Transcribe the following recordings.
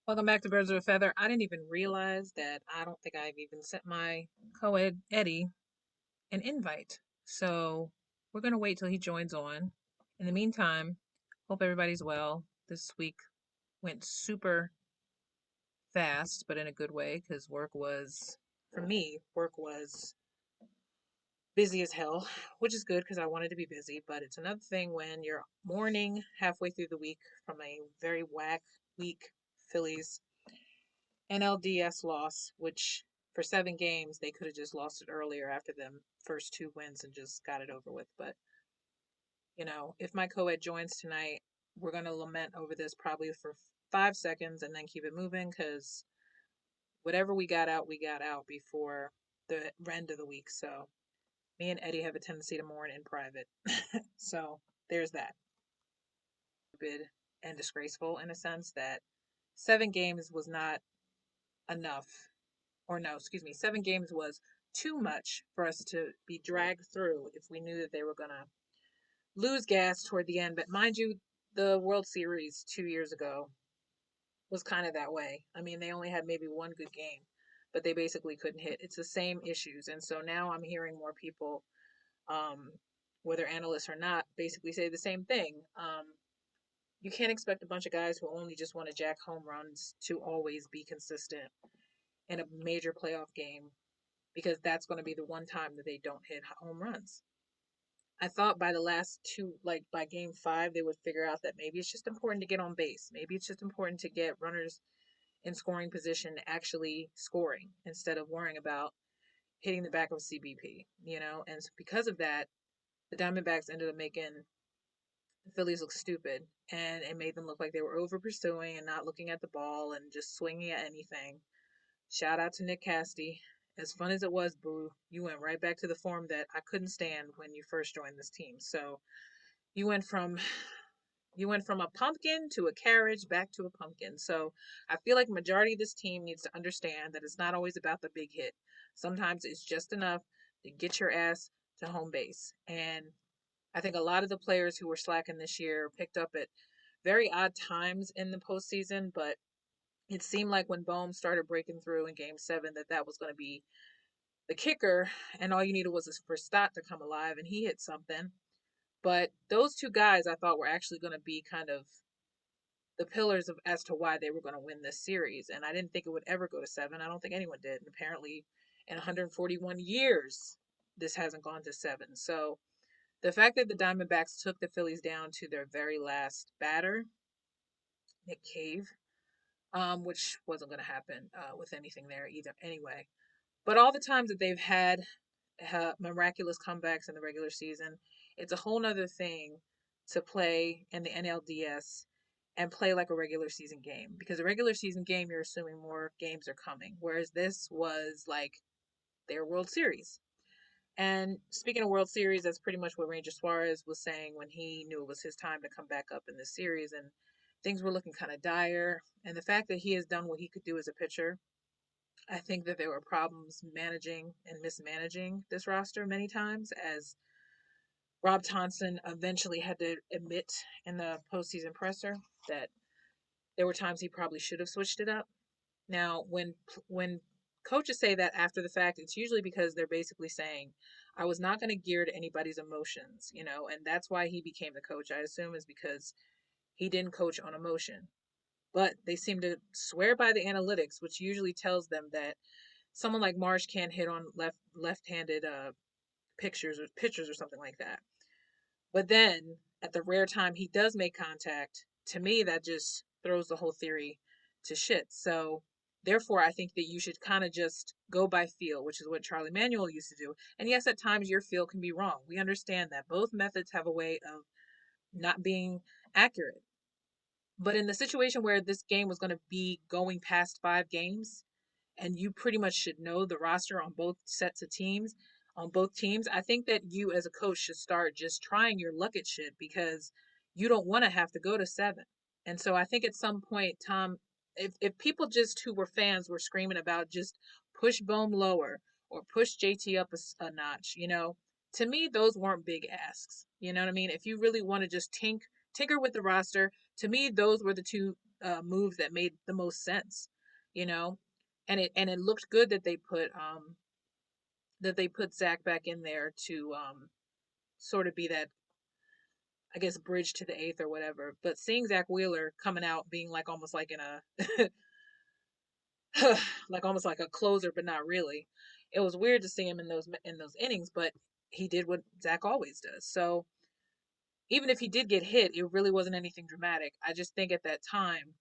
Welcome back to Birds of a Feather. I didn't even realize that I don't think I've even sent my co-ed Eddie an invite. So we're going to wait till he joins on. In the meantime, hope everybody's well. This week went super fast, but in a good way because for me, work was busy as hell, which is good because I wanted to be busy. But it's another thing when you're mourning halfway through the week from a very whack week Phillies NLDS loss, which for 7 games they could have just lost it earlier after them first 2 wins and just got it over with. But if my co-ed joins tonight, we're gonna lament over this probably for 5 seconds and then keep it moving because whatever we got out before the end of the week. So me and Eddie have a tendency to mourn in private. So there's that. Stupid and disgraceful in a sense that 7 games was not enough, or no, excuse me, 7 games was too much for us to be dragged through if we knew that they were going to lose gas toward the end. But mind you, the World Series 2 years ago was kind of that way. I mean, they only had maybe one good game, but they basically couldn't hit. It's the same issues. And so now I'm hearing more people, um, whether analysts or not, basically say the same thing. You can't expect a bunch of guys who only just want to jack home runs to always be consistent in a major playoff game because that's going to be the one time that they don't hit home runs. I thought by the last two, like by game 5, they would figure out that maybe it's just important to get on base. Maybe it's just important to get runners in scoring position actually scoring instead of worrying about hitting the back of CBP. And so because of that, the Diamondbacks ended up making the Phillies look stupid, and it made them look like they were over pursuing and not looking at the ball and just swinging at anything. Shout out to Nick Casty. As fun as it was, Boo, you went right back to the form that I couldn't stand when you first joined this team. So you went from you went from a pumpkin to a carriage back to a pumpkin. So I feel like majority of this team needs to understand that it's not always about the big hit. Sometimes it's just enough to get your ass to home base. And I think a lot of the players who were slacking this year picked up at very odd times in the postseason, but it seemed like when Bohm started breaking through in game 7 that was going to be the kicker, and all you needed was for Stott to come alive, and he hit something. But those two guys I thought were actually going to be kind of the pillars of as to why they were going to win this series, and I didn't think it would ever go to 7. I don't think anyone did, and apparently in 141 years this hasn't gone to 7. So the fact that the Diamondbacks took the Phillies down to their very last batter, Nick Cave, which wasn't going to happen with anything there either anyway. But all the times that they've had miraculous comebacks in the regular season, it's a whole nother thing to play in the NLDS and play like a regular season game. Because a regular season game, you're assuming more games are coming. Whereas this was like their World Series. And speaking of World Series, that's pretty much what Ranger Suarez was saying when he knew it was his time to come back up in this series. And things were looking kind of dire. And the fact that he has done what he could do as a pitcher, I think that there were problems managing and mismanaging this roster many times, as Rob Thompson eventually had to admit in the postseason presser that there were times he probably should have switched it up. Now, when coaches say that after the fact, it's usually because they're basically saying, I was not going to gear to anybody's emotions, and that's why he became the coach. I assume is because he didn't coach on emotion. But they seem to swear by the analytics, which usually tells them that someone like Marsh can't hit on left-handed pitchers or something like that. But then at the rare time he does make contact, to me that just throws the whole theory to shit. So therefore I think that you should kind of just go by feel, which is what Charlie Manuel used to do. And yes, at times your feel can be wrong. We understand that. Both methods have a way of not being accurate. But in the situation where this game was going to be going past 5 games, and you pretty much should know the roster on both sets of teams, on both teams, I think that you as a coach should start just trying your luck at shit because you don't want to have to go to 7. And so I think at some point, Tom, if people just who were fans were screaming about just push Bohm lower or push JT up a notch, to me, those weren't big asks. You know what I mean? If you really want to just tinker with the roster, to me, those were the two moves that made the most sense, you know, and it looked good that they put Zach back in there to sort of be that, I guess, bridge to the eighth or whatever. But seeing Zach Wheeler coming out being like almost like in a like almost like a closer, but not really. It was weird to see him in those innings, but he did what Zach always does. So even if he did get hit, it really wasn't anything dramatic. I just think at that time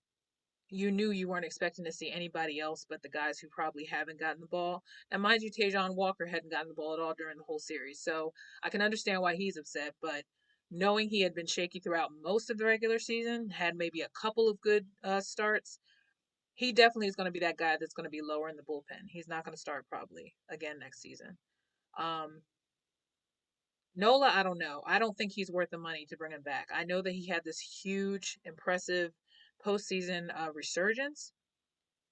you knew you weren't expecting to see anybody else but the guys who probably haven't gotten the ball. And mind you, Tajon Walker hadn't gotten the ball at all during the whole series, so I can understand why he's upset. But knowing he had been shaky throughout most of the regular season, had maybe a couple of good starts, he definitely is going to be that guy that's going to be lower in the bullpen. He's not going to start probably again next season. Um, Nola, I don't know. I don't think he's worth the money to bring him back. I know that he had this huge, impressive postseason resurgence,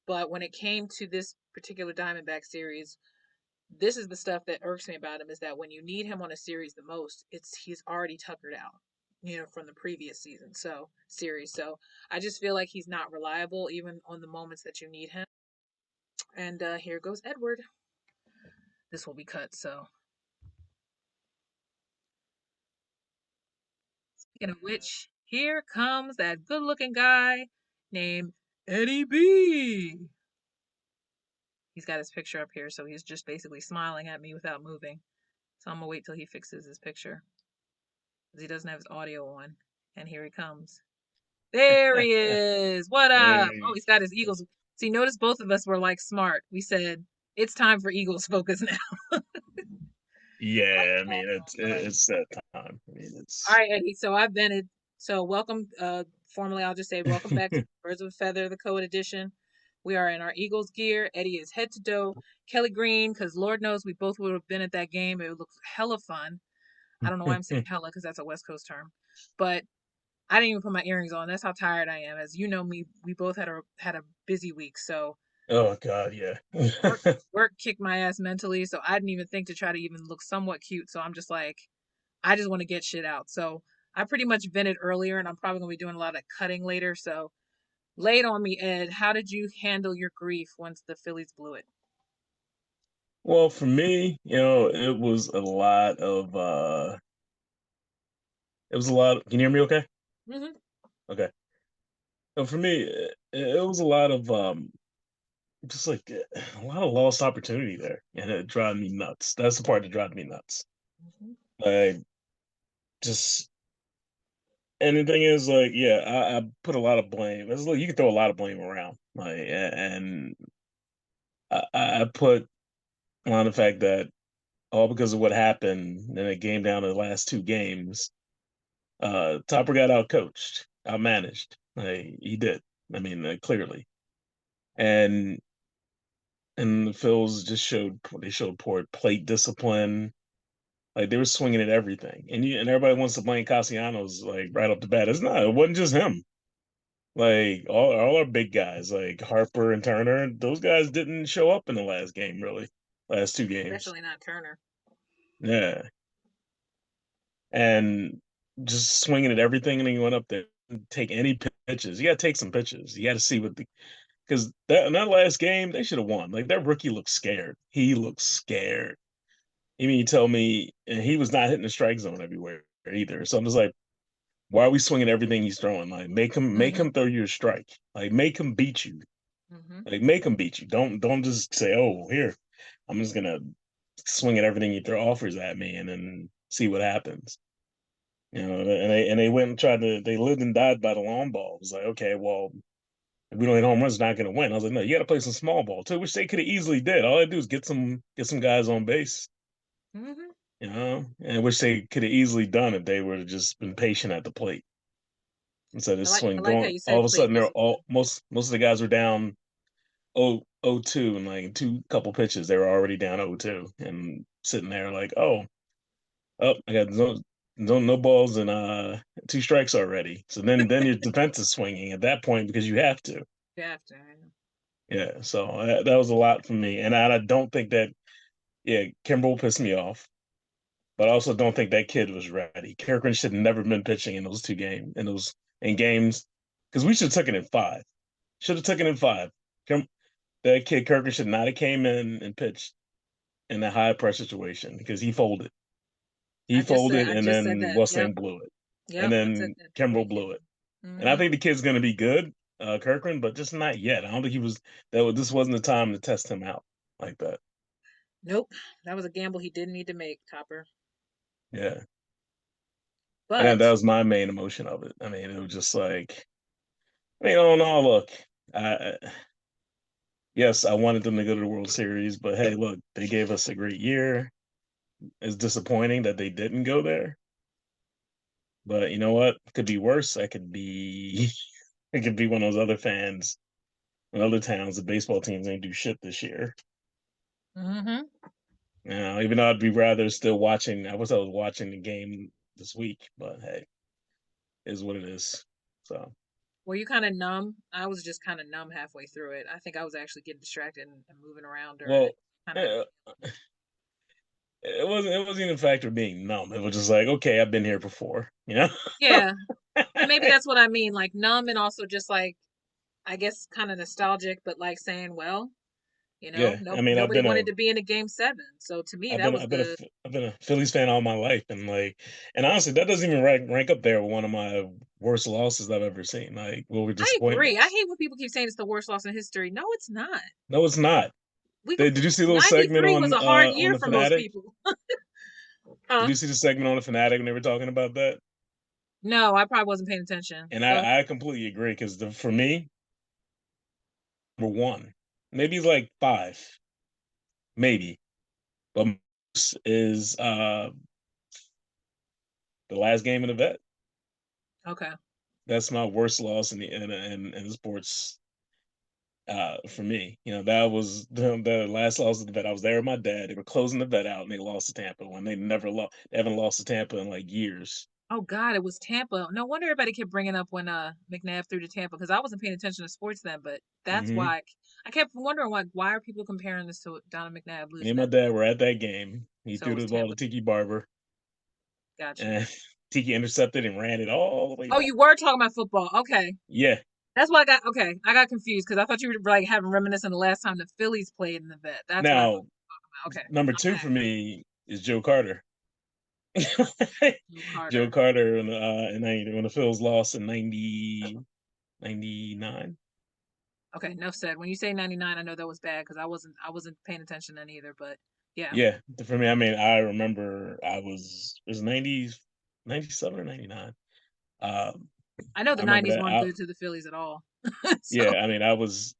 but when it came to this particular Diamondback series, this is the stuff that irks me about him is that when you need him on a series the most, it's he's already tuckered out, from the previous season. So series. So I just feel like he's not reliable even on the moments that you need him. And here goes Edward. This will be cut. So speaking of which, here comes that good-looking guy named Eddie B. He's got his picture up here, so he's just basically smiling at me without moving. So I'm gonna wait till he fixes his picture because he doesn't have his audio on. And here he comes. There he is. What up? Oh, Hey, he's got his Eagles. See, notice both of us were like smart. We said it's time for Eagles focus now. yeah, I mean But it's that time. I mean all it's right, Eddie. So I've been it. So welcome. Formally, I'll just say welcome back to Birds of a Feather, the Coed Edition. We are in our Eagles gear. Eddie is head to toe. Kelly Green, because Lord knows we both would have been at that game. It looks hella fun. I don't know why I'm saying hella because that's a West Coast term, but I didn't even put my earrings on. That's how tired I am. As you know me, we both had a busy week, so oh God, yeah. work work kicked my ass mentally. So I didn't even think to try to even look somewhat cute. So I'm just like, I just want to get shit out. So I pretty much vented earlier, and I'm probably gonna be doing a lot of cutting later. So lay it on me, Ed. How did you handle your grief once the Phillies blew it? Well, for me, it was a lot of can you hear me okay? Mm-hmm. Okay. So for me, it was a lot of just like a lot of lost opportunity there. And it drives me nuts. That's the part that drives me nuts. Mm-hmm. Like just and the thing is, like, yeah, I put a lot of blame. It's like you can throw a lot of blame around, like, and I put on the fact that all because of what happened in a game down to the last two games, Topper got outcoached, outmanaged. Like, he did. I mean, clearly, and and the Phils just showed poor plate discipline. Like they were swinging at everything, and everybody wants to blame Castellanos like right up the bat. It's not. It wasn't just him. Like all our big guys, like Harper and Turner, those guys didn't show up in the last game, really. Last two games. Especially not Turner. Yeah. And just swinging at everything and then you went up there and take any pitches. You got to take some pitches. You got to see what the because that in that last game they should have won. Like that rookie looked scared. He looked scared. Even you tell me and he was not hitting the strike zone everywhere either. So I'm just like, why are we swinging everything he's throwing? Like make Mm-hmm. him throw you a strike. Like make him beat you. Mm-hmm. Like make him beat you. Don't just say, oh here, I'm just gonna swing at everything he throw offers at me and then see what happens. And they went and tried to. They lived and died by the long ball. It was like, okay, well, if we don't hit home runs, we're not going to win. I was like, no, you got to play some small ball too, which they could have easily did. All I do is get some guys on base, Mm-hmm. and which they could have easily done if they would have just been patient at the plate instead of I swing like how going. you All said of a plate sudden, they're discipline. all most of the guys were down 0-2 and like two couple pitches, they were already down 0-2 and sitting there like, oh, I got no balls and two strikes already. So then your defense is swinging at that point because you have to. You have to. I know. Yeah. So that was a lot for me, and I don't think that. Yeah, Kimbrel pissed me off, but I also don't think that kid was ready. Kirkland should have never been pitching in those two games in games. because we should have taken it in five. Should have taken it in five. Come, that kid Kirkland should not have came in and pitched in that high pressure situation because he folded. He folded, I and just said then that. what's Yep. name blew it, and Yep. I said then that. Kimbrel He blew can't. it. And I Mm-hmm. think the kid's gonna be good, Kirkland, but just not yet. I don't think he was. This wasn't the time to test him out like that. Nope. That was a gamble he didn't need to make, Topper. Yeah, and that But was my main emotion of it. I mean, it was just like, I mean, oh no, look, yes, I wanted them to go to the World Series, but hey, look, they gave us a great year. It's disappointing that they didn't go there, but you know what? It could be worse. I could be, it could be one of those other fans in other towns. The baseball teams ain't do shit this year. mm-hmm. Even though I'd be rather still watching. I wish I was watching the game this week, but hey, it is what it is. So, Were you kind of numb? I was just kind of numb halfway through it. I think I was actually getting distracted and moving around during well, it. Kind of got eh, it wasn't even a factor of being numb. It was just like, okay, I've been here before, you know? yeah, and maybe that's what I mean, like numb and also just like I guess kind of nostalgic, but like saying, well, Yeah, no, I mean, nobody wanted to be in a game 7, so to me that was the I've been a Phillies fan all my life, and like, and honestly, that doesn't even rank up there with one of my worst losses I've ever seen. Like, what were I agree. I disappointments? hate when people keep saying it's the worst loss in history. No, it's not. No, it's not. We Did you see a little segment 93 was a hard on year the for most Fanatic? people. Did Huh? you see the segment on the Fanatic when they were talking about that? No, I probably wasn't paying attention. And Go ahead. I completely agree because for me, number one, maybe like five, maybe, but is the last game in the vet. Okay. That's my worst loss in the sports for me. That was the last loss of the vet. I was there with my dad. They were closing the vet out and they lost to Tampa when they never lost. They haven't lost to Tampa in like years. Oh God, it was Tampa. No wonder everybody kept bringing up when McNabb threw to Tampa because I wasn't paying attention to sports then. But that's Hmm. why I kept wondering why are people comparing this to Donna McNabb Me losing and my that? dad were at that game. He So it threw was the ball to Tampa. Tiki Barber, Gotcha. and Tiki intercepted and ran it all the way Oh, back. you were talking about football. Okay, Yeah. that's what I got. Okay, I got confused because I thought you were like having reminiscent of the last time the Phillies played in the vet. That's what I thought Now, you were talking about. Okay, number my two bad. for me is Joe Carter. Joe Joe Carter. Carter when the Phils lost in 99. Okay, enough said. When you say 99, I know that was bad because I wasn't paying attention then either. But yeah, Yeah, for me, I mean, I remember it was 90, 97 or 99. Um, I know I the remember 90s that. weren't good to the Phillies at all. So Yeah, I mean, I was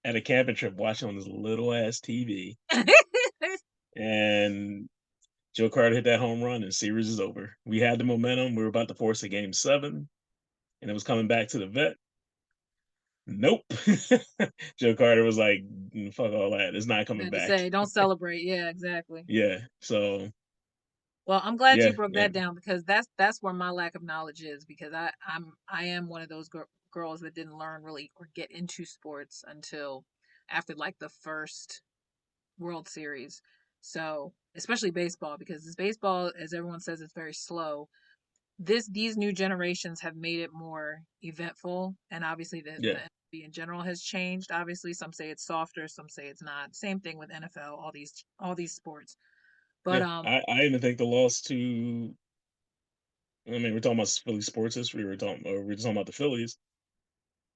at a camping trip watching on this little ass TV, and Joe Carter hit that home run, and series is over. We had the momentum. We were about to force a game 7, and it was coming back to the vet. Nope. Joe Carter was like, "Fuck all that. It's not coming had to back." say, don't celebrate. Yeah, exactly. Yeah. So Well, I'm glad you yeah, broke that and down because that's where my lack of knowledge is because I am one of those girls that didn't learn really or get into sports until after like the first World Series. So, especially baseball because this baseball as everyone says is very slow. These new generations have made it more eventful and obviously the yeah, MLB in general has changed. Obviously, some say it's softer, some say it's not. Same thing with NFL, all these sports. But yeah. I even think the loss to. I mean, we're talking about Philly sports history. We're talking about the Phillies.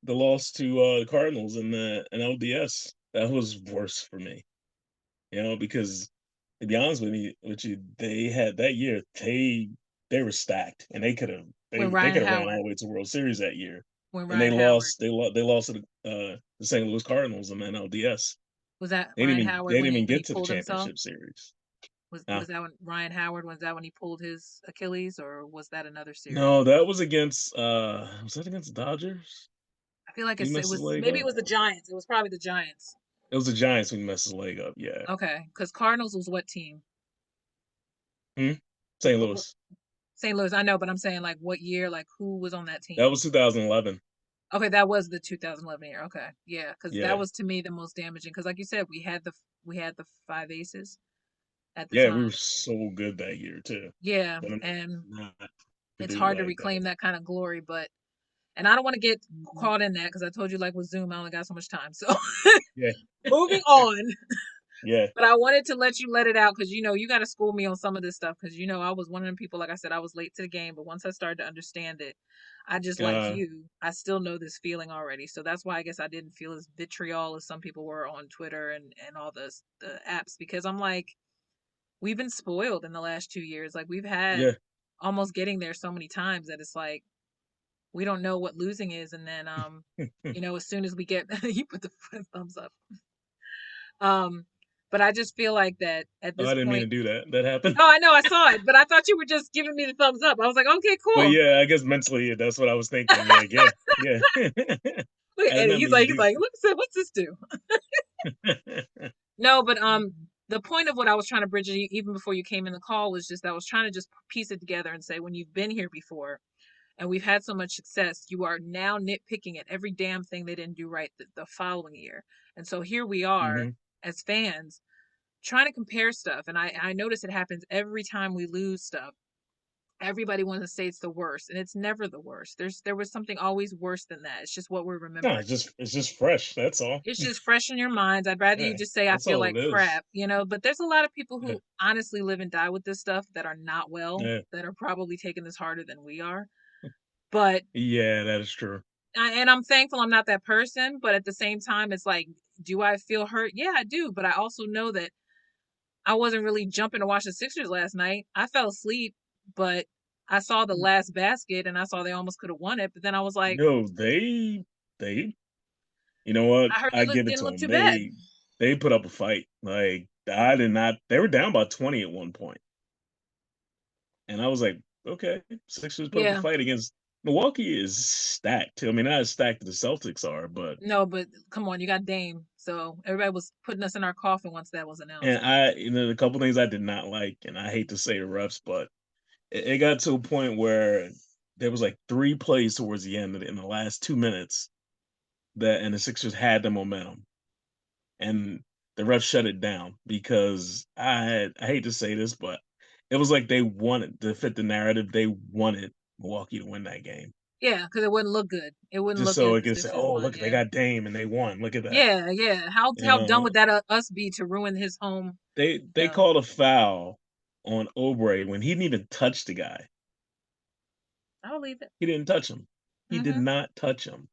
The loss to the Cardinals in the NLDS, that was worse for me. Because to be honest with you, they had that year. They were stacked, and when they Ryan could have ran all Howard the way to World Series that year, when and they Ryan Howard lost. They lost to the St. Louis Cardinals in the NLDS. was that Ryan They Howard didn't even when he get to the pulled himself? championship series. Was that when Ryan Howard was that when he pulled his Achilles or was that another series? No, that was against was that against the Dodgers? I feel like He it messed his was leg maybe it up. was the Giants. It was probably the Giants. It was the Giants who messed his leg up. Yeah. Okay, because Cardinals was what team? Hmm? St. What Louis. St. Louis? I know, but I'm saying like what year? Like who was on that That team? was 2011. Okay, that was the 2011 year. Okay, yeah, because that Yeah. was to me the most damaging. Because like you said, we had the five aces at the Yeah, we time. were so good that year too. Yeah, But I mean, and not it's do hard to like that. reclaim that kind of glory. But And I don't want to get Mhm. caught in that because I told you, like with Zoom, I only got so much time. So Yeah, moving on. yeah, But I wanted to let you let it out because you got to school me on some of this stuff because I was one of the people. Like I said, I was late to the game, but once I started to understand it, I just like uh, you. I still know this feeling already, so that's why I guess I didn't feel as vitriol as some people were on Twitter and all the apps because I'm like, we've been spoiled in the last 2 years. Like we've had yeah. almost getting there so many times that it's like we don't know what losing is, and then as soon as we get you put the thumbs up. Um, but I just feel like that at Oh, this I didn't mean to point. do that. That happened. Oh, I know, I saw it, but I thought you were just giving me the thumbs up. I was like, okay, But cool. yeah, I guess mentally that's what I was thinking. Like, yeah, yeah. Look at I did Eddie. not He's mean to like, do look, what's this do? that. No, but the point of what I was trying to bridge even before you came in the call was just I was trying to just piece it together and say when you've been here before and we've had so much success, you are now nitpicking at every damn thing they didn't do right the following year. And so here we are Hmm. as fans trying to compare stuff, and I notice it happens every time we lose stuff. Everybody wants to say it's the worst, and it's never the worst. There was something always worse than that. It's just what we're No, remembering. it's just fresh. That's all. It's just fresh in your minds. I'd rather you Yeah, just say I that's feel all like it is. crap. But there's a lot of people Yeah, who honestly live and die with this stuff that are not well, yeah, that are probably taking this harder than we are. But yeah. That is true. and I'm thankful I'm not that person, but at the same time it's like do I feel hurt? Yeah, I do, but I also know that I wasn't really jumping to watch the Sixers last night. I fell asleep, but I saw the last basket and I saw they almost could have won it. But then I was like, No, they. You know what? I heard they I give it didn't to look them. too bad. They put up a fight. Like I did not. They were down by 20 at one point, and I was like, okay, Sixers put up a Yeah. fight against Milwaukee is stacked. I mean, not as stacked as the Celtics are, but No, but come on, you got Dame. So everybody was putting us in our coffin once that was and announced. a couple things I did not like, and I hate to say the refs, but it got to a point where there was like 3 plays towards the end in the last 2 minutes and the Sixers had the momentum, and the refs shut it down because I hate to say this, but it was like they wanted to fit the narrative. They wanted Milwaukee to win that game Yeah, because it wouldn't look good. It wouldn't just look so good it if the could say, Sixers "Oh, won. look, they Yeah. got Dame and they won. Look at that." Yeah, yeah. How dumb would that us be to ruin his home? They Yeah, called a foul on Oubre when he didn't even touch the guy. I believe it. He didn't touch him. He did Mm-hmm. not touch him.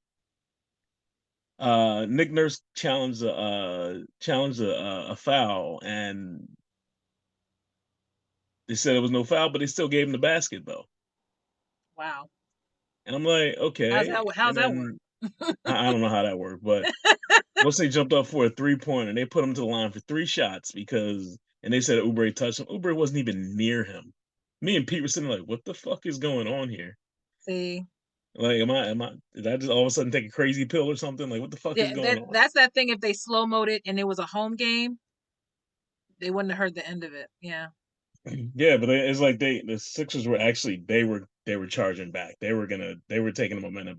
Nick Nurse challenged a foul, and they said it was no foul, but they still gave him the basket though. Wow. And I'm like, okay. How's And that work? then I don't know how that worked, but once they jumped up for a 3 pointer, they put him to the line for 3 shots and they said Oubre touched him. Oubre wasn't even near him. Me and Pete were sitting like, what the fuck is going on here? See, Like, did I just all of a sudden take a crazy pill or something? Like, what the fuck is yeah, going on? that's that thing. If they slow mode it and it was a home game, they wouldn't have heard the end of it. Yeah. Yeah, but it's like the Sixers were actually they were charging back. They were taking the momentum.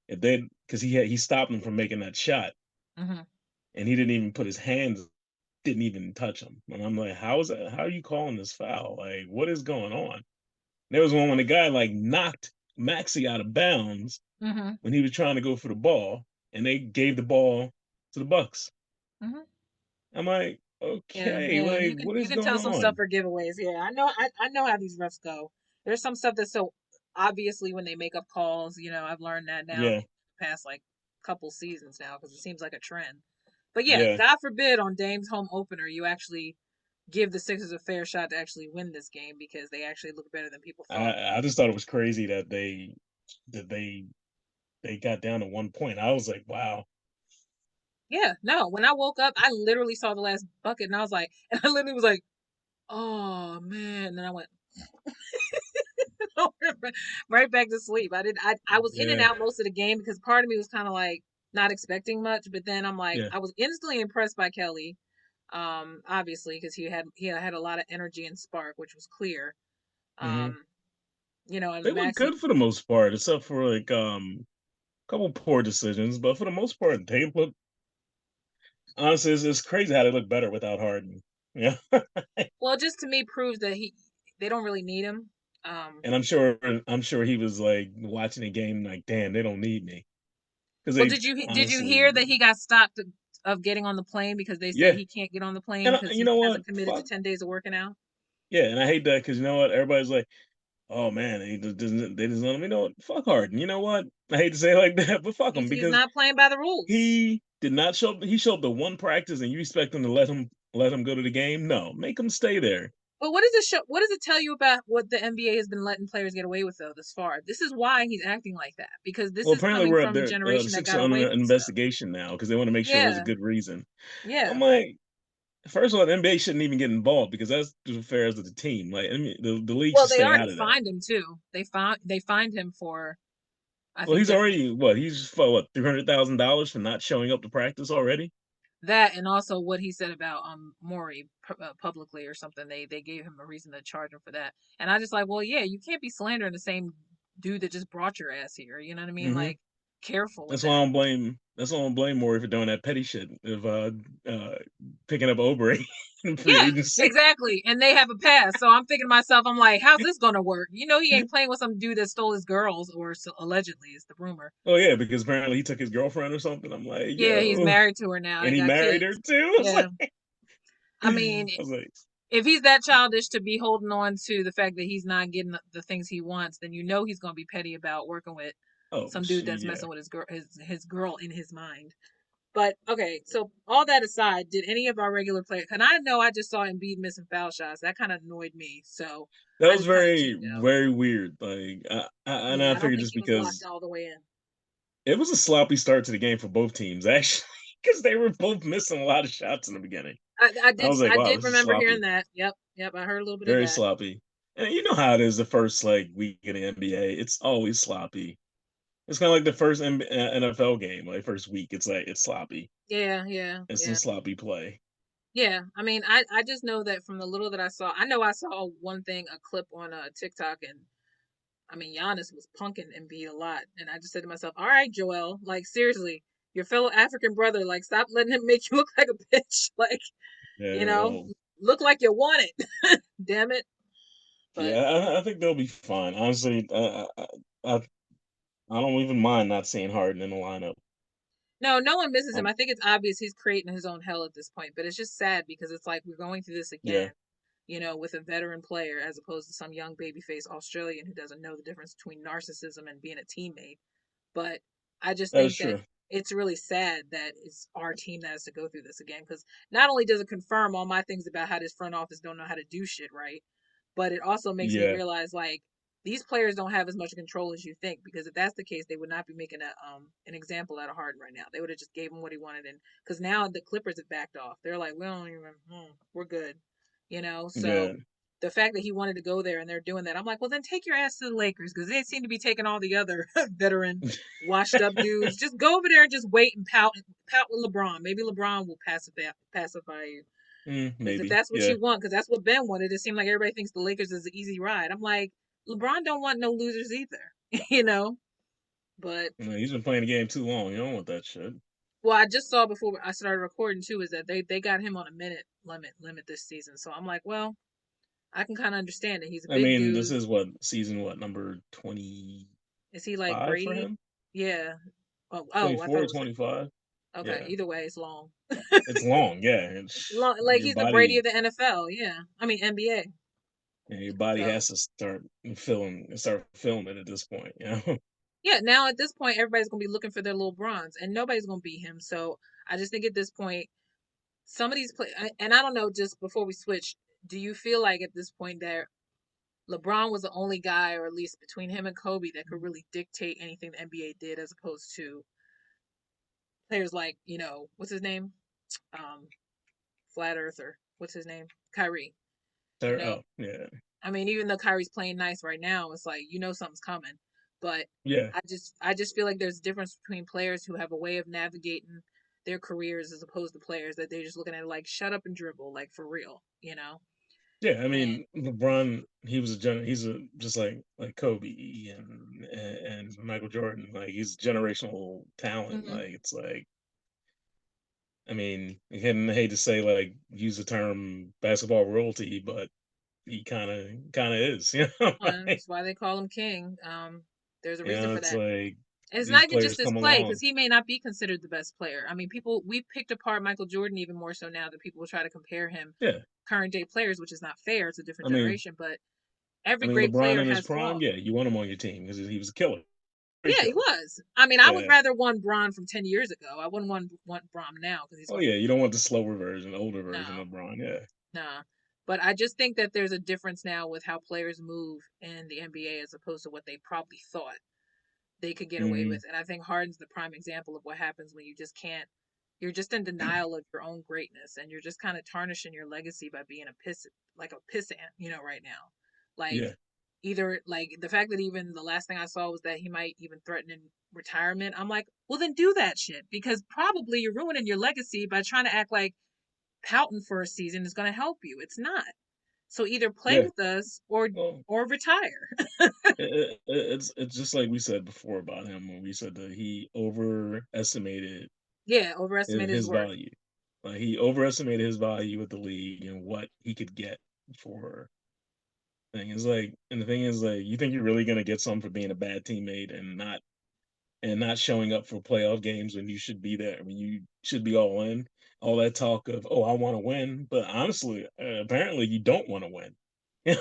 If they because he stopped them from making that shot, Hmm. and he didn't even put his hands didn't even touch him. And I'm like, how is that? How are you calling this foul? Like, what is going on? There was one when the guy like knocked Maxi out of bounds Hmm. when he was trying to go for the ball, and they gave the ball to the Bucks. Hmm. I'm like, Yeah, okay, yeah. like You can what you is can going tell some stuff on? are giveaways. Yeah, I know how these refs go. There's some stuff that's so obviously when they make up calls. I've learned that now Yeah, past like couple seasons now because it seems like a trend. But yeah, yeah. God forbid on Dame's home opener you actually give the Sixers a fair shot to actually win this game because they actually look better than people thought. I just thought it was crazy that that they got down to 1 point. I was like, wow. Yeah, no. When I woke up, I literally saw the last bucket and I was like, and I literally was like, oh man. And then I went right back to sleep. I was in and Yeah, out most of the game because part of me was kind of like not expecting much, but then I'm like, yeah. I was instantly impressed by Kelly. Obviously because he had a lot of energy and spark, which was clear. Hmm. Um, and They look Maxi. good for the most part, except for like a couple poor decisions. But for the most part, they look honestly. It's crazy how they look better without Harden. Yeah, Well, just to me proves that they don't really need him. Um, And I'm sure he was like watching the game like, damn, they don't need me because well, they did you honestly, hear that he got stopped of getting on the plane because they said yeah. he can't get on the plane And because you he know what? hasn't committed to Fuck 10 days of working out? yeah, and I hate that because you know what? Everybody's like, oh man, they just let him. You know what? Fuck Harden. You know what? I hate to say it like that, but fuck him He's because not playing by the rules. he did not show up. He showed up to one practice, and you expect him to let him go to the game? No, make him stay there. But what does it show? What does it tell you about what the NBA has been letting players get away with though this far? This is why he's acting like that because this Well, is apparently coming we're at from a the generation that Sixers got are away under from stuff. investigation now because they want to make sure there's a Yeah, good reason. yeah. I'm like, first of all, the NBA shouldn't even get involved because that's the affairs of the team. Like, I mean, the league Well, should they stay already out of that. fined him too. They fined him for I Well, think he's different already what? He's for what? $300,000 for not showing up to practice already. that and also what he said about Maury publicly or something. They gave him a reason to charge him for that. And I just like, well, yeah, you can't be slandering the same dude that just brought your ass here. You know what I mean? Hmm. Like, careful with That's why I that. don't blame. That's why I don't blame Maury for doing that petty shit of uh picking up Obrey in free Yeah, agency. exactly. And they have a pass. So I'm thinking to myself, I'm like, how's this going to work? You know, he ain't playing with some dude that stole his girls, or so, allegedly is the rumor. Oh yeah, because apparently he took his girlfriend or something. I'm like, Yeah, he's yo, married to her now. and They he got married her kids. too. I was Yeah. like, I mean, I was like, if he's that childish to be holding on to the fact that he's not getting the things he wants, then you know he's going to be petty about working with oh some dude shit, that's yeah. messing with his girl in his mind. But okay, so all that aside, did any of our regular players? And I know I just saw Embiid missing foul shots. That kind of annoyed me. So That I was just kind of very tuned out. very weird. Like, and Yeah, I I don't figured think just he was locked because all the way in. it was a sloppy start to the game for both teams, actually, because they were both missing a lot of shots in the beginning. I was like, I wow, did this is remember hearing sloppy, that. Yep, I heard a little bit of very that. sloppy. And you know how it is the first like week in the NBA. It's always sloppy. It's kind of like the first NFL game, like first week. It's like it's sloppy. It's some Yeah. sloppy play. Yeah, I mean, I just know that from the little that I saw, I know I saw one thing, a clip on TikTok, and I mean, Giannis was punking Embiid a lot, and I just said to myself, "All right, Joel, like seriously, your fellow African brother, like stop letting him make you look like a bitch, like you Yeah, know, well, look like you want it, damn it." yeah. But I think they'll be fine. Honestly, I I don't even mind not seeing Harden in the lineup. no, no one misses him. Um, I think it's obvious he's creating his own hell at this point, but it's just sad because it's like we're going through this yeah, again, you know, with a veteran player as opposed to some young babyface Australian who doesn't know the difference between narcissism and being a teammate. But I just that is think that true. it's really sad that it's our team that has to go through this again because not only does it confirm all my things about how this front office don't know how to do shit right, but it also makes me Yeah, realize like these players don't have as much control as you think because if that's the case they would not be making an example out of Harden right now. They would have just gave him what he wanted and because now the Clippers have backed off. They're like, we don't even we're good, you know. So yeah, the fact that he wanted to go there and they're doing that, I'm like, well, then take your ass to the Lakers because they seem to be taking all the other veteran, washed up dudes. Just go over there and just wait and pout with LeBron. Maybe LeBron will pacify you. Because if maybe. that's what Yeah, you want, because that's what Ben wanted, it seemed like everybody thinks the Lakers is an easy ride. I'm like, LeBron don't want no losers either, you know. But he's been playing the game too long. You don't want that shit. well, I just saw before I started recording too is that they got him on a minute limit this season. So I'm like, well, I can kind of understand it. He's a I big mean, this dude. is what season what number 25 Is he like for Brady? him? Yeah. Oh, I thought 24 it or was 25? okay. Yeah, Either way, it's long. it's long. Yeah, it's Long, like your he's the Brady body. of the NFL. Yeah, I mean NBA. Yeah, your body So has to start filming at this point. You know. yeah, now at this point, everybody's gonna be looking for their little bronze, and nobody's gonna beat him. So I just think at this point, some of these play, and I don't know. Just before we switch, do you feel like at this point that LeBron was the only guy, or at least between him and Kobe, that could really dictate anything the NBA did, as opposed to players like what's his name, um, Flat Earther, what's his name, Kyrie. You know, Oh, yeah, I mean, even though Kyrie's playing nice right now, it's like something's coming. But yeah, I just feel like there's a difference between players who have a way of navigating their careers as opposed to players that they're just looking at it like shut up and dribble, like for real, you know? yeah. I And mean, LeBron, he's a just like Kobe and Michael Jordan. Like he's generational talent. hmm Like it's like I mean, again, I hate to say like use the term basketball royalty, but he kinda is, you know? Well, that's why they call him king. There's a You reason know, for it's that. like And it's these not even players just his come play, because along. he may not be considered the best player. I mean, we picked apart Michael Jordan even more so now that people will try to compare him Yeah. current day players, which is not fair. It's a I different mean generation, but every great LeBron player in his has prime, flaws. yeah, you want him on your team because he was a killer, great Yeah, he killer. was. I mean, I would Yeah. rather want from 10 years ago. I wouldn't want Braun now because he's Oh, going to yeah, be you don't want the slower version, older no, version of Bron, yeah. nah. But I just think that there's a difference now with how players move in the NBA as opposed to what they probably thought they could get away with. Mhm. And I think Harden's the prime example of what happens when you just can't. You're just in denial of your own greatness, and you're just kind of tarnishing your legacy by being like a pissant, right now. Like Yeah. either like the fact that even the last thing I saw was that he might even threaten in retirement. I'm like, well, then do that shit because probably you're ruining your legacy by trying to act like pouting for a season is going to help you. It's not. So either play Yeah. with us or Well, retire. it's just like we said before about him when we said that he overestimated Yeah, overestimate his his worth. value. Like, he overestimated his value with the league and what he could get for thing. It's like and the thing is, like, you think you're really gonna get something for being a bad teammate and not showing up for playoff games when you should be there, when you should be all in. All that talk of, "Oh, I wanna win," but honestly, apparently you don't wanna win. Yeah.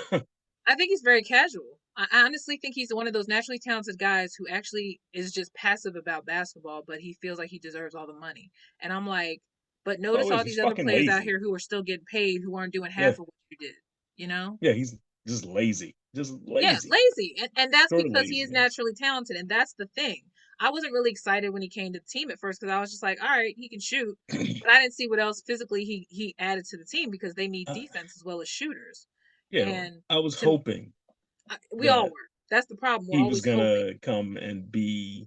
I think he's very casual. I honestly think he's one of those naturally talented guys who actually is just passive about basketball, but he feels like he deserves all the money. And I'm like, but notice Oh, all he's these other fucking players out lazy. here who are still getting paid who aren't doing Yeah. half of what you did, you know? Yeah, he's just lazy. Just Yeah, lazy. lazy. And that's Pure because he is laziness. naturally talented. And that's the thing. I wasn't really excited when he came to the team at first because I was just like, all right, he can shoot. But I didn't see what else physically he added to the team because they need Uh, defense as well as shooters. yeah, And I was to hoping we all that were. That's the problem. We're he was always hoping. gonna come and be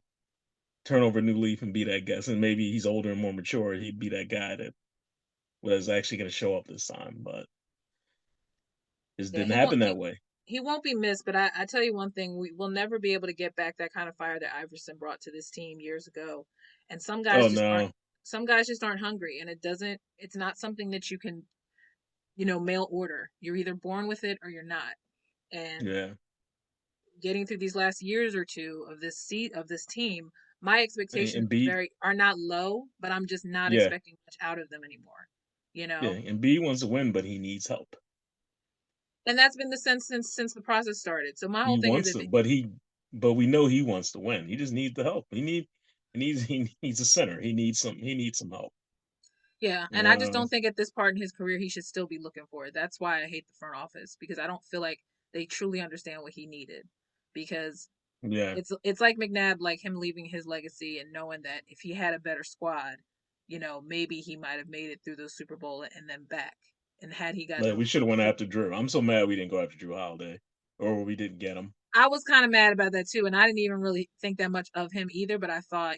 turn over a new leaf and be that guy. And maybe he's older and more mature. He'd be that guy that was actually gonna show up this time, but it Yeah, didn't happen that way. he won't be missed. But I tell you one thing, we will never be able to get back that kind of fire that Iverson brought to this team years ago. And Oh no. some guys just aren't hungry, and it's not something that you can mail order. You're either born with it or you're not. And Yeah. getting through these last years or two of this seat of this team, my expectations And B are not low, but I'm just not yeah, expecting much out of them anymore. You yeah, know, and B wants to win, but he needs help. and that's been the sense since the process started. So my whole He thing is wants if to, but we know he wants to win. He just needs the help. He needs a center. He needs some help. yeah, You and I just know? don't think at this part in his career he should still be looking for it. That's why I hate the front office because I don't feel like they truly understand what he needed. Because Yeah. it's like McNabb, like him leaving his legacy and knowing that if he had a better squad, maybe he might have made it through the Super Bowl and then back. And had he gotten Like, we should have went a after Drew. I'm so mad we didn't go after Drew Holiday, or we didn't get him. I was kind of mad about that too, and I didn't even really think that much of him either. But I thought,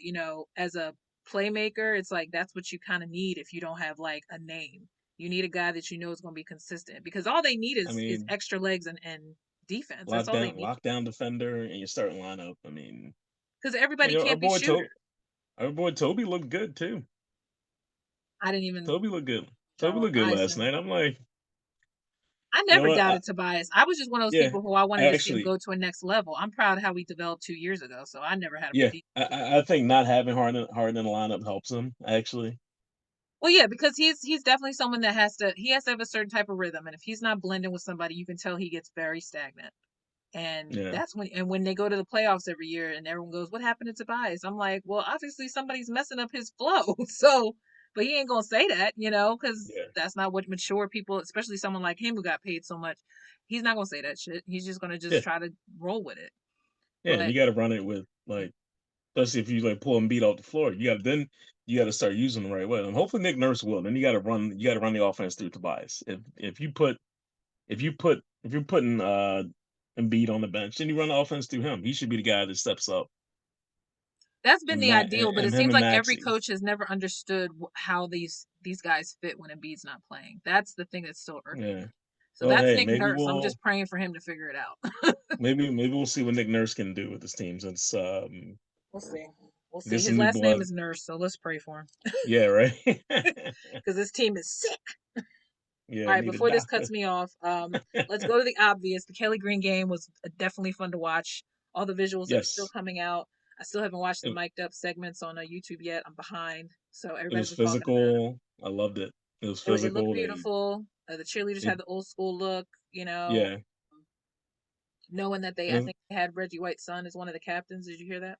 as a playmaker, it's like that's what you kind of need if you don't have like a name. You need a guy that you know is going to be consistent because all they need I is mean, extra legs and defense. That's all they need lockdown defender in your starting lineup. because everybody Our can't be shooters. boy Toby looked good too. I didn't even Toby looked good. Toby draw looked good eyes to last him. night. I'm like, I you know never what? doubted Tobias. I was just one of those Yeah, people who I wanted to see him actually, go to a next level. I'm proud of how he developed 2 years ago, so I never had a yeah, beef with him. I think not having Harden in the lineup helps him. Actually, Well, yeah, because he's definitely someone that has to have a certain type of rhythm, and if he's not blending with somebody, you can tell he gets very stagnant. And yeah, when they go to the playoffs every year, and everyone goes, "What happened to Tobias?" I'm like, "Well, obviously somebody's messing up his flow." So, but he ain't gonna say that, because yeah, that's not what mature people, especially someone like him who got paid so much, he's not gonna say that shit. He's just gonna just yeah, try to roll with it. yeah. And But you got to run it with like, especially if you like pull and beat off the floor. You got to start using the right way. And hopefully Nick Nurse will. Then you got to run the offense through Tobias. If you're putting Embiid on the bench, then you run the offense through him. He should be the guy that steps up that's been the ideal. But it and him seems and like every Maxi. coach has never understood how these guys fit when Embiid's not playing. That's the thing that's still irking Yeah. me. So Well, that's hey, Nick Nurse. I'm just praying for him to figure it out. maybe we'll see what Nick Nurse can do with this team since We'll see. We'll see. get His some new last name blood. is Nurse, so let's pray for him Yeah, right. because this team is sick. Yeah, All right, need a before this doctor. cuts me off, let's go to the obvious. The Kelly Green game was definitely fun to watch. All the visuals that are still Yes, coming out. I still haven't watched the it, mic'd up segments on YouTube yet. I'm behind, so it everybody's was been talking about them. physical. I loved it. It was It looked physical. beautiful. The cheerleaders They had the old school look, you know, yeah. knowing that I Uh, think they had Reggie White's son as one of the captains. Did you hear that?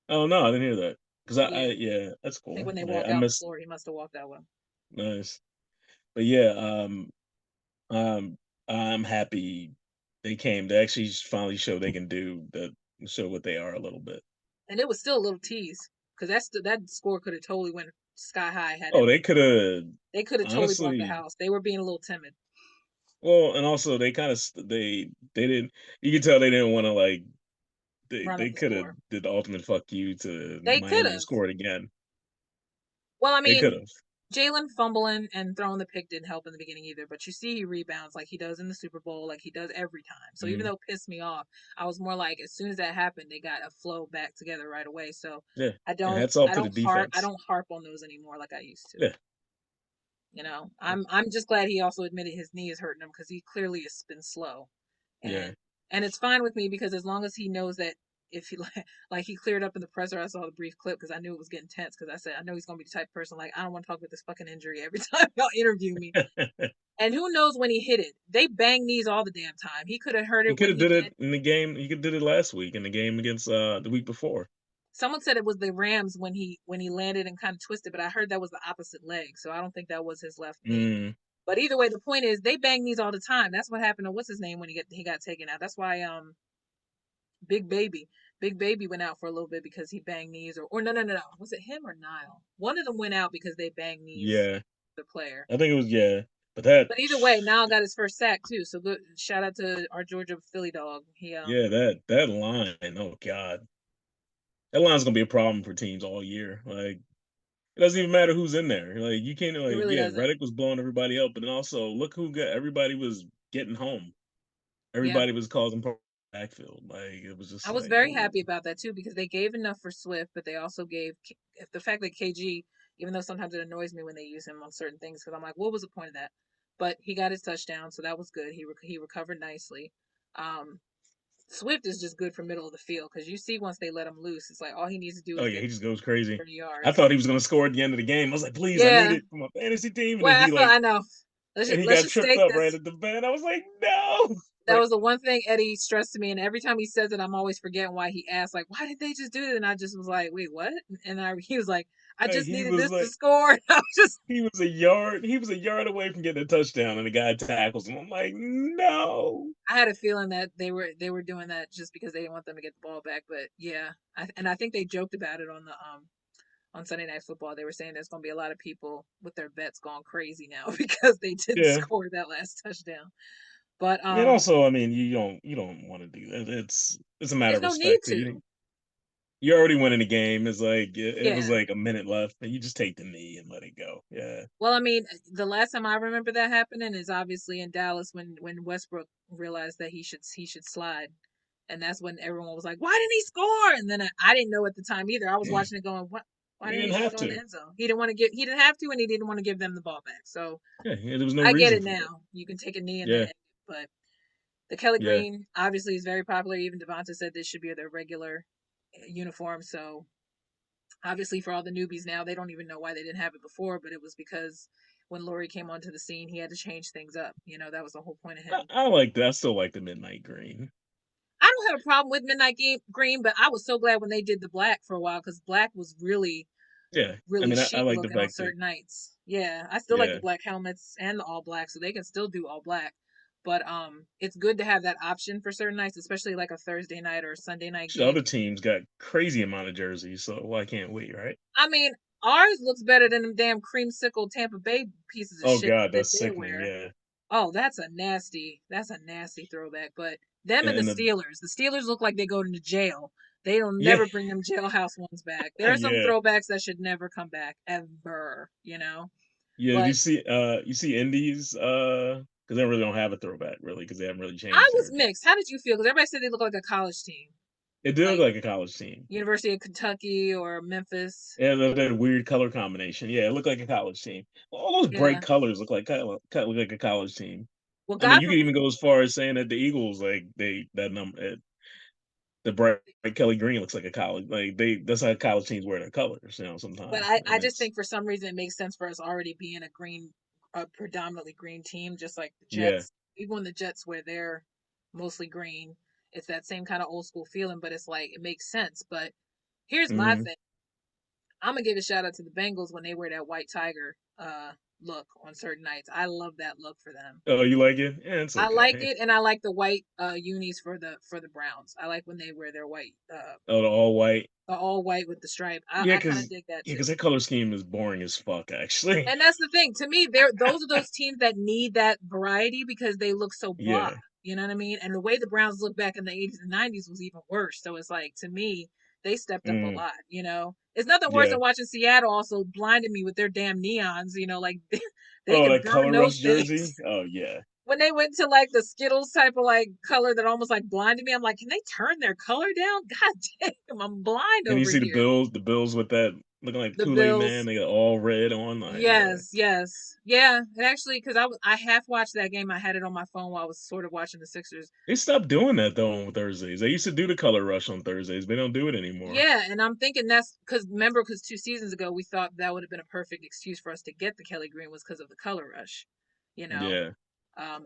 Oh no, I didn't hear that. Cause Yeah. yeah, that's I think cool. when they Like, walked I out on the missed floor, he must have walked out with him. nice, but yeah, um, I'm happy they came. They actually finally show they can show what they are a little bit. And it was still a little tease because that score could have totally went sky high had Oh, it. they could have They could have totally bought the honestly. house. They were being a little timid. Well, and also they kind of they didn't. You can tell they didn't want to like Run up they the could have score. did the ultimate fuck you to They could Miami to have. score it again. Well, I They could mean, have. Jalen fumbling and throwing the pick didn't help in the beginning either, but you see he rebounds like he does in the Super Bowl, like he does every time. So even Hmm. though it pissed me off, I was more like as soon as that happened, they got a flow back together right away. So Yeah, I and don't hats off I to the don't harp I defense. don't harp on those anymore like I used to. Yeah, I'm just glad he also admitted his knee is hurting him because he clearly has been slow, and yeah. it's fine with me because as long as he knows that if he like he cleared up in the presser, I saw the brief clip because I knew it was getting tense because I said I know he's gonna be the type of person like I don't want to talk about this fucking injury every time y'all interview me. And who knows when he hit it? They bang knees all the damn time. He could have hurt He it could when have he did it did. in the game. He could did it last week in the game against the week before. Someone said it was the Rams when he landed and kind of twisted, but I heard that was the opposite leg, so I don't think that was his left knee. Mm, But either way, the point is they bang knees all the time. That's what happened to what's his name when he got taken out. That's why Big Baby Big Baby went out for a little bit because he banged knees or no, was it him or Nile? One of them went out because they banged knees. yeah, The player. I think it was yeah. But that But either way, Nile got his first sack too. So good shout out to our Georgia Philly dog. He yeah that line. Oh God, that line's gonna be a problem for teams all year. Like it doesn't even matter who's in there. Like you can't It like really yeah, doesn't. Reddick was blowing everybody up, but then also look who got everybody was getting home. Yeah. Everybody was causing backfield. Like it was I just was like very oh happy about that too because they gave enough for Swift, but they also gave the fact that KG, even though sometimes it annoys me when they use him on certain things because I'm like, what was the point of that? But he got his touchdown, so that was good. He recovered nicely. Um, Swift is just good for middle of the field because you see once they let him loose, it's like all he needs to do oh is yeah, get he just goes crazy. 30 I yards. thought he was gonna score at the end of the game. I was like, please, I need Yeah, it for my fantasy team, and then well, he like I know. and he Let's got just tripped state up right this. at the bend. I was like, no. That Like was the one thing Eddie stressed to me, and every time he says it, I'm always forgetting why he asked, like, "Why did they just do it?" And I just was like, "Wait, what?" And he was like, "I like just he needed was this to like score." And I was just, he was a yard away from getting a touchdown, and the guy tackles him. I'm like, no. I had a feeling that they were doing that just because they didn't want them to get the ball back. But yeah, and I think they joked about it on Sunday Night Football. They were saying there's going to be a lot of people with their bets going crazy now because they didn't Yeah. score that last touchdown. But And also, I mean, you don't want to do that. It's a matter there's of no need respect. to. You already winning the game. It's like it was Yeah. like a minute left, and you just take the knee and let it go. Yeah. Well, I mean, the last time I remember that happening is obviously in Dallas when Westbrook realized that he should slide, and that's when everyone was like, "Why didn't he score?" And then I didn't know at the time either. I was watching it going, "What? Why You didn't he didn't just have go in the to. end zone? He didn't want to give. He didn't have to, and he didn't want to give them the ball back." So Yeah, there was no I get reason it for it. now. You can take a knee and then, Yeah, end it. But the Kelly yeah. Green obviously is very popular. Even Devonta said this should be their regular uniform. So obviously for all the newbies now, they don't even know why they didn't have it before, but it was because when Laurie came onto the scene, he had to change things up. That was the whole point of him. I like that. I still like the midnight green. I don't have a problem with Green, but I was so glad when they did the black for a while because black was really, Yeah, I really mean, I chic like the looking on fact that certain nights. Yeah, I still like the yeah, black helmets and the all black, so they can still do all black. But it's good to have that option for certain nights, especially like a Thursday night or a Sunday night the game. other teams got crazy amount of jerseys, so why can't we, right? I mean, ours looks better than them damn creamsicle Tampa Bay pieces of Oh shit God, that that's they sickening. wear. Yeah, Oh, that's a nasty throwback. But them and and the The Steelers look like they go to jail. They don't yeah, never bring them jailhouse ones back. There are some yeah, throwbacks that should never come back ever. yeah. Did But you see Indies? Because they really don't have a throwback really, because they haven't really I changed was their team. mixed. How did you feel? Because everybody said they look like a college team. It did look like like a college team. University of Kentucky or Memphis. Yeah, that weird color combination. Yeah, it looked like a college team. Well, all those bright Yeah. colors look like a college team. Well, I mean, God you could forbid. even go as far as saying that the Eagles, like they that number, the bright Kelly green looks like a college. Like that's how college teams wear their colors. But Sometimes, I and just it's think for some reason it makes sense for us already being a predominantly green team, just like the yeah. Jets. Even when the Jets were they're mostly green, it's that same kind of old school feeling. But it's like it makes sense. But here's my Hmm. thing. I'm gonna give a shout out to the Bengals when they wear that white tiger look on certain nights. I love that look for them. Oh, you like it? Yeah, it's I like okay. it, and I like the white unis for the Browns. I like when they wear their white Oh, the all white. all white with the stripe. Yeah, I kind of cause dig that yeah, too. cause that color scheme is boring as fuck. Actually. And that's the thing. To me, those are those teams that need that variety because they look so blah. Yeah. You know what I mean? And the way the Browns looked back in the 80s and 90s was even worse. So it's like to me, they stepped up a Mm, lot, you know. It's nothing worse yeah. than watching Seattle also blinding me with their damn neons, you know, like they Oh, could that burn color those rush jersey. things. Oh yeah. When they went to like the Skittles type of like color that almost like blinded me, I'm like, can they turn their color down? God damn, I'm blind And you over see here. The Bills with that looking like the The Kool-Aid Man. Bills. They got all red on. Like, yeah. Yes, yes, yeah. And actually, because I half watched that game, I had it on my phone while I was sort of watching the Sixers. They stopped doing that though on Thursdays. They used to do the color rush on Thursdays. They don't do it anymore. Yeah, and I'm thinking that's because remember, because 2 seasons ago we thought that would have been a perfect excuse for us to get the Kelly Green was because of the color rush, you know. Yeah.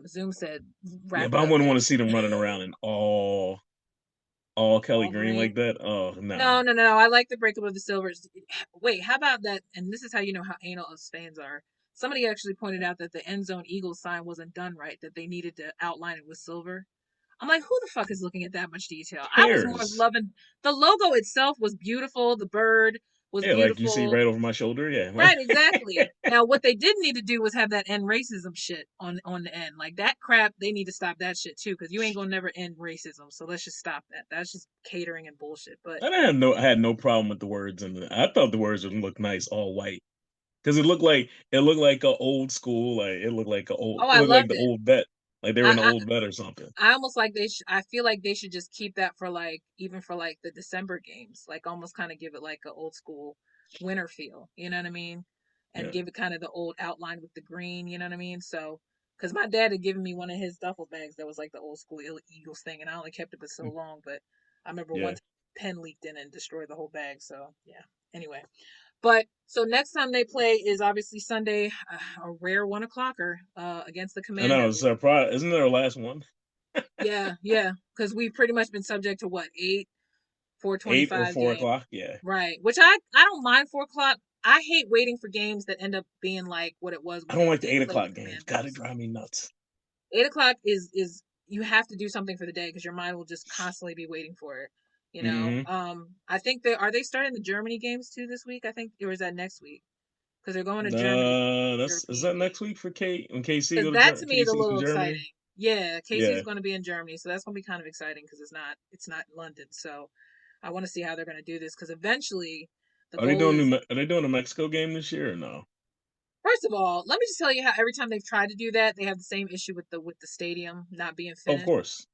Zoom said Yeah, wrap but it I up, wouldn't want to see baby. them running around in all Kelly All green like green. that. Oh no. No, no, no, no. I like the breakup of the silvers. Wait, how about that? And this is how you know how anal us fans are. Somebody actually pointed out that the end zone Eagles sign wasn't done right, that they needed to outline it with silver. I'm like, who the fuck is looking at that much detail? I was more Cares? loving the logo itself was beautiful. The bird was Yeah, like you see beautiful. right over my shoulder. Yeah. Right, exactly. Now, what they did need to do was have that end racism shit on the end, like that crap. They need to stop that shit too, because you ain't gonna never end racism. So let's just stop that. That's just catering and bullshit. But I had no problem with the words and I thought the words would look nice all white because it looked like a old school like oh, it I looked like loved the it. old vet like they were in the I old vet or something. I almost like they. I feel like they should just keep that for like even for like the December games, like almost kind of give it like a old school winter feel. You know what I mean? And Yeah. give it kind of the old outline with the green. You know what I mean? So, because my dad had given me one of his duffel bags that was like the old school Eagles thing, and I only kept it for so Mm, long. But I remember one yeah. time pen leaked in it and destroyed the whole bag. So yeah. Anyway, but so next time they play is obviously Sunday, a rare 1 o'clocker against the I know. It's Commandos. surprised. Isn't there a last one? Yeah, yeah, because we've pretty much been subject to what 8 or 4:25 4 games, o'clock? Yeah. right? Which I don't mind 4 o'clock. I hate waiting for games that end up being like what it was I when don't they like the did 8 play the o'clock games. God, it Commandos. drive me nuts. 8 o'clock is you have to do something for the day because your mind will just constantly be waiting for it. You know, Hmm. I think they starting the Germany games too this week. I think or is that next week? Because they're going to Germany for the Is European that game. next week for Kate when KC Because go to that to me is a KC's in little Germany? exciting. Yeah, Casey's Yeah. going to be in Germany, so that's going to be kind of exciting because it's not London. So I want to see how they're going to do this because eventually the goal is Are they doing a Mexico game this year or no? first of all, let me just tell you how every time they've tried to do that, they have the same issue with the stadium not being Oh, of finished. course.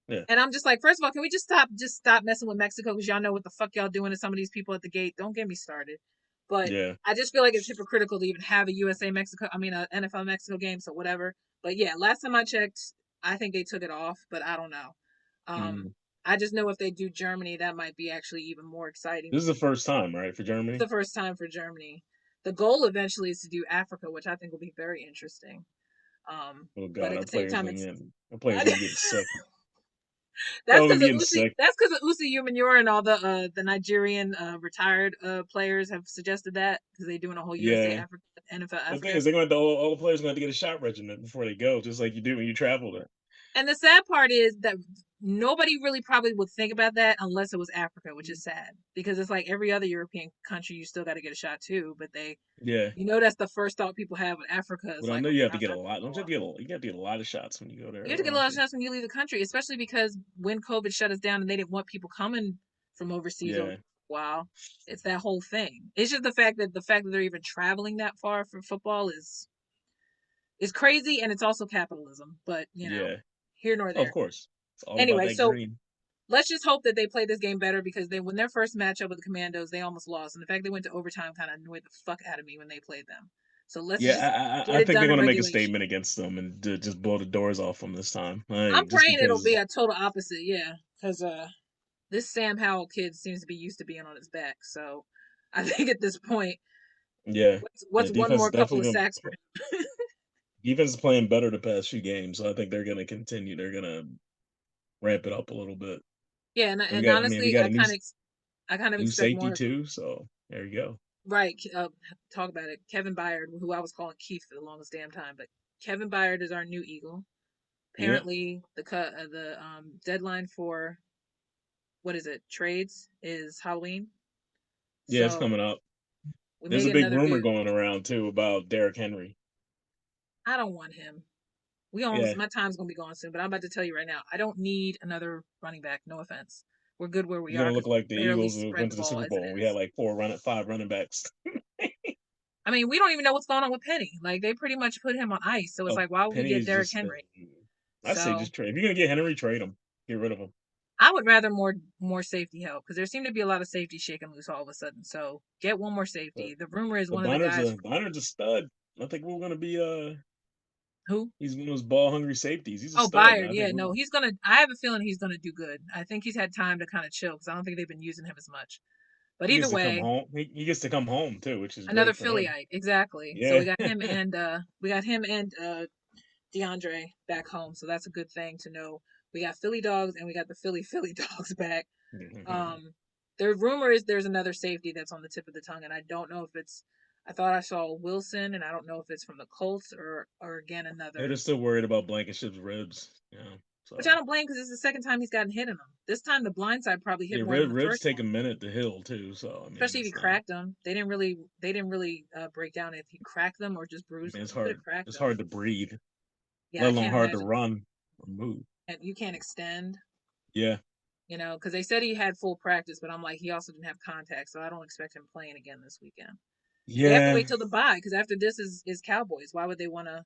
Yeah. And I'm just like, first of all, can we just stop messing with Mexico because y'all know what the fuck y'all doing to some of these people at the gate. Don't get me started. But Yeah. I just feel like it's hypocritical to even have a USA Mexico, I mean a NFL Mexico game, so whatever. But yeah, last time I checked, I think they took it off, but I don't know. Mhm. I just know if they do Germany, that might be actually even more exciting This to is the me. first time, right, for It's Germany? the first time for Germany. The goal eventually is to do Africa, which I think will be very interesting. Oh But god, at the same time, it's our players gonna be getting sick. that's Oh, gonna because be of getting Usi. sick. That's because of Usi Umanure and all the Nigerian retired players have suggested that because they're doing a whole USA Yeah. Africa NFL The thing Africa. is, they're going to all the players going to have to get a shot regimen before they go, just like you do when you travel there. And the sad part is that nobody really probably would think about that unless it was Africa, which is sad because it's like every other European country, you still got to get a shot too. But they, Yeah. that's the first thought people have with Africa is But I like, know you okay, have to I'm get a not going lot. to Don't go you have on. to you have to get a lot of shots when you go You there, have to get a don't lot of you? shots when you leave the country, especially because when COVID shut us down and they didn't want people coming from overseas over Yeah. a while. It's that whole thing. It's just the fact that they're even traveling that far for football is crazy, and it's also capitalism. But Yeah. here nor Oh, of there. course. It's all about Anyway, that so green. let's just hope that they play this game better because they when their first matchup with the Commandos, they almost lost. And the fact they went to overtime kind of annoyed the fuck out of me when they played them. So let's Yeah, just get I it think they're done in gonna make a regulation. statement against them and just blow the doors off them this time. I'm Like just praying it'll be because, a total opposite, yeah, because this Sam Howell kid seems to be used to being on his back. So I think at this point, yeah, yeah, what's one defense more has couple definitely of been sacks for him? defense is playing better the past few games, so I think they're gonna continue. They're gonna ramp it up a little bit. Yeah, And we and got, I mean, we honestly, got a I kind of new expect safety more. too. So there you go. Right, talk about it. Kevin Byard, who I was calling Keith for the longest damn time, but Kevin Byard is our new Eagle. Yeah, Apparently, the deadline for what is it trades is Halloween, yeah, it's so coming up. we may There's a get big another rumor dude. going around too about Derrick Henry. I don't want him. We almost Yeah, my time's gonna be gone soon, but I'm about to tell you right now, I don't need another running back. No offense, we're good where we you're are gonna because look we like the barely Eagles who spread went the to the ball Super as it Bowl and we had is. like five running backs. I mean, we don't even know what's going on with Penny. Like they pretty much put him on ice, so it's Oh, like, why would we Penny get is Derrick just. Henry? I say So just trade. If you're gonna get Henry, trade him. Get rid of him. I would rather more safety help because there seemed to be a lot of safety shaking loose all of a sudden. So get one more But safety. The rumor is but one of the guys Bonner's a stud. I think we're gonna be who. he's one of those ball hungry safeties. He's a Oh, stud. Byard. I think Yeah, we're no, he's gonna. I have a feeling he's gonna do good. I think he's had time to kind of chill because I don't think they've been using him as much. But he either gets to come way, home. He gets to come home too, which is another great for him. Phillyite, exactly. So Yeah. we got him and DeAndre back home. So that's a good thing to know. We got Philly dogs and we got the Philly dogs back. Um, the rumor is there's another safety that's on the tip of the tongue, and I don't know if it's. I thought I saw Wilson, and I don't know if it's from the Colts or again They're another. still worried about Blankenship's ribs. Yeah. Which I So don't blame because it's the second time he's gotten hit in them. This time the blind side probably hit yeah, more than the ribs first take one, a minute to heal too. So I mean, especially if he it's not. cracked them. They didn't really break down if he cracked them or just I bruised mean, them. He could have cracked It's them. hard to breathe, Yeah, let I alone can't hard to imagine. run or move. And you can't extend, Yeah. because they said he had full practice, but I'm like he also didn't have contact, so I don't expect him playing again this weekend. They have to Yeah. wait till the bye because after this is Cowboys. Why would they want to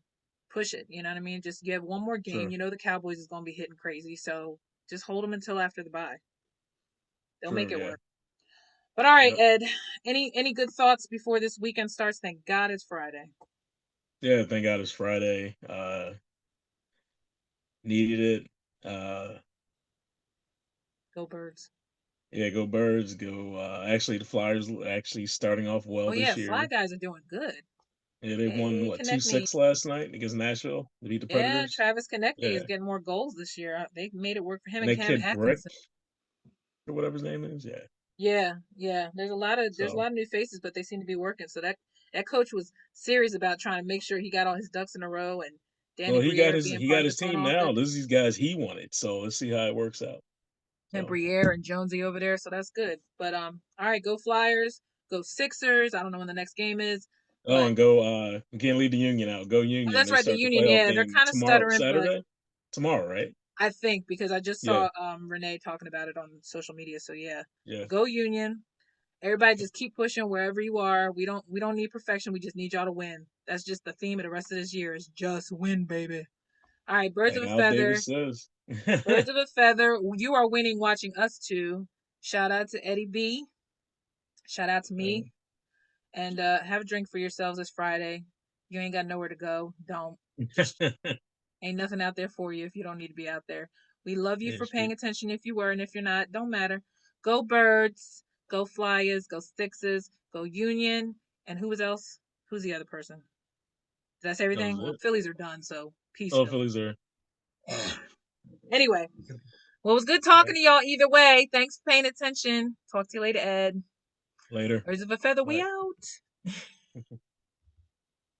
push it? You know what I mean? Just you have one more game. True. You know the Cowboys is going to be hitting crazy, so just hold them until after the bye. They'll True. make it Yeah. work. But all right, Yep. Ed. Any good thoughts before this weekend starts? Thank God it's Friday. Yeah. Thank God it's Friday. Needed it. Go Birds. Yeah, go Birds. Go. Actually, the Flyers actually starting off Oh well yeah, this Fly year. Guys are doing good. Yeah, they won Hey, what two connect me. six last night against Nashville to beat the Yeah, Predators. Travis Konechny is Yeah, getting more goals this year. They made it work for him and and that Cam kid Brick Atkinson. or whatever his name is. Yeah. Yeah, yeah. There's a So lot of new faces, but they seem to be working. So that coach was serious about trying to make sure he got all his ducks in a row, and Danny well, Briere being he part got of the his front team now. office, This is these guys he wanted. So let's see how it works out. and So Briere and Jonesy over there. So that's good. But all right, go Flyers, go Sixers. I don't know when the next game is, oh, but and go. We can't leave the Union out. Go oh, Union. that's They right, the start the Union. playoff Yeah, they're game kind of tomorrow, stuttering, but Saturday. Tomorrow, right? I think because I just Yeah, saw Renee talking about it on social media. So yeah, yeah. go Union. Everybody just keep pushing wherever you are. We don't need perfection. We just need y'all to win. That's just the theme of the rest of this year is just win, baby. All right, birds of Like a Al feather. Davis says. Birds of a feather. You are winning watching us two. Shout out to Eddie B. Shout out to me. And have a drink for yourselves this Friday. You ain't got nowhere to go. Don't. Just ain't nothing out there for you if you don't need to be out there. We love you Yeah, for paying street. attention if you were, and if you're not, don't matter. Go Birds, go Flyers, go Sixes, go Union, and who was else? Who's the other person? Did I say That was everything? Well, it. Phillies are done, so peace, Oh, Philly. Phillies are Anyway, well, it was good all talking right. to y'all either way. Thanks for paying attention. Talk to you later, Ed. Later. Birds of a feather, we Bye. out.